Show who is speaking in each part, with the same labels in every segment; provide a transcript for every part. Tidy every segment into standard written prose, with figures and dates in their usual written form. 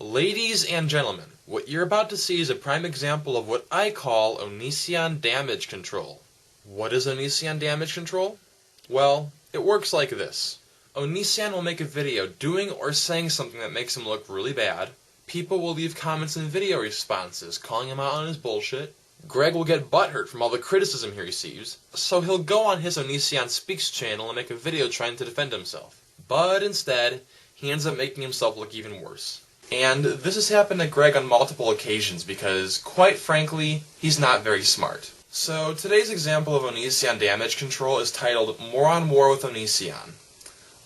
Speaker 1: Ladies and gentlemen, what you're about to see is a prime example of what I call Onision damage control. What is Onision damage control? Well, it works like this. Onision will make a video doing or saying something that makes him look really bad. People will leave comments and video responses calling him out on his bullshit. Greg will get butthurt from all the criticism he receives, so he'll go on his Onision Speaks channel and make a video trying to defend himself. But instead, he ends up making himself look even worse. And this has happened to Greg on multiple occasions because, quite frankly, he's not very smart. So today's example of Onision damage control is titled More on War with Onision.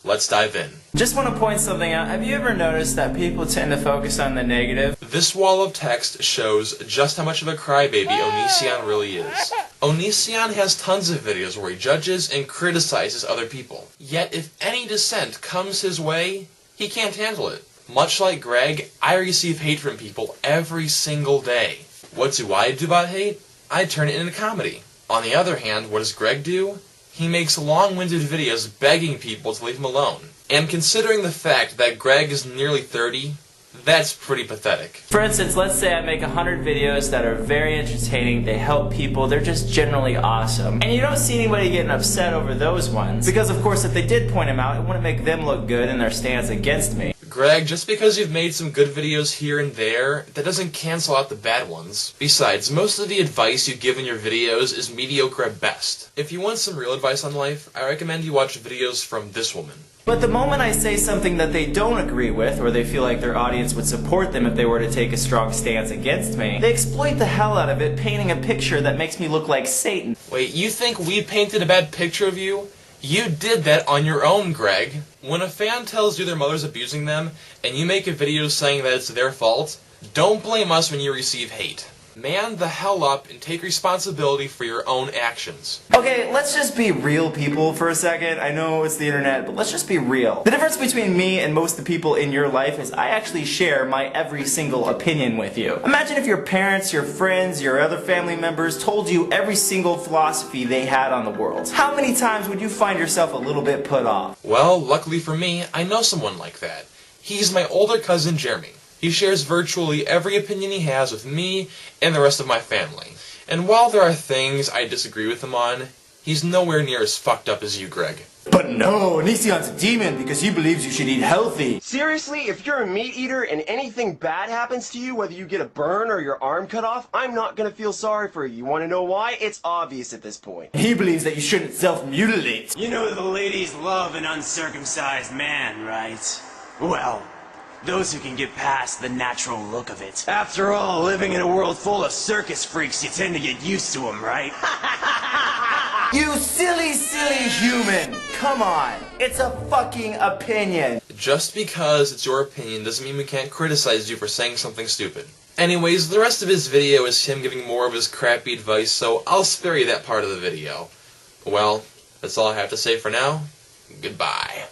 Speaker 1: Let's dive in.
Speaker 2: Just want to point something out. Have you ever noticed that people tend to focus on the negative?
Speaker 1: This wall of text shows just how much of a crybaby Onision really is. Onision has tons of videos where he judges and criticizes other people. Yet if any dissent comes his way, he can't handle it. Much like Greg, I receive hate from people every single day. What do I do about hate? I turn it into comedy. On the other hand, what does Greg do? He makes long-winded videos begging people to leave him alone. And considering the fact that Greg is nearly 30, that's pretty pathetic.
Speaker 2: For instance, let's say I make 100 videos that are very entertaining, they help people, they're just generally awesome. And you don't see anybody getting upset over those ones. Because of course if they did point them out, it wouldn't make them look good in their stance against me.
Speaker 1: Greg, just because you've made some good videos here and there, that doesn't cancel out the bad ones. Besides, most of the advice you give in your videos is mediocre at best. If you want some real advice on life, I recommend you watch videos from this woman.
Speaker 2: But the moment I say something that they don't agree with, or they feel like their audience would support them if they were to take a strong stance against me, they exploit the hell out of it, painting a picture that makes me look like Satan.
Speaker 1: Wait, you think we painted a bad picture of you? You did that on your own, Greg. When a fan tells you their mother's abusing them, and you make a video saying that it's their fault, don't blame us when you receive hate. Man the hell up and take responsibility for your own actions.
Speaker 2: Okay, let's just be real people for a second. I know it's the internet, but let's just be real. The difference between me and most of the people in your life is I actually share my every single opinion with you. Imagine if your parents, your friends, your other family members told you every single philosophy they had on the world. How many times would you find yourself a little bit put off?
Speaker 1: Well, luckily for me, I know someone like that. He's my older cousin Jeremy. He shares virtually every opinion he has with me and the rest of my family. And while there are things I disagree with him on, he's nowhere near as fucked up as you, Greg.
Speaker 2: But no, Onision's a demon because he believes you should eat healthy.
Speaker 3: Seriously, if you're a meat eater and anything bad happens to you, whether you get a burn or your arm cut off, I'm not gonna feel sorry for you. You wanna know why? It's obvious at this point.
Speaker 2: He believes that you shouldn't self-mutilate.
Speaker 4: You know the ladies love an uncircumcised man, right? Well, those who can get past the natural look of it. After all, living in a world full of circus freaks, you tend to get used to them, right?
Speaker 2: You silly, silly human! Come on, it's a fucking opinion.
Speaker 1: Just because it's your opinion doesn't mean we can't criticize you for saying something stupid. Anyways, the rest of his video is him giving more of his crappy advice, so I'll spare you that part of the video. Well, that's all I have to say for now. Goodbye.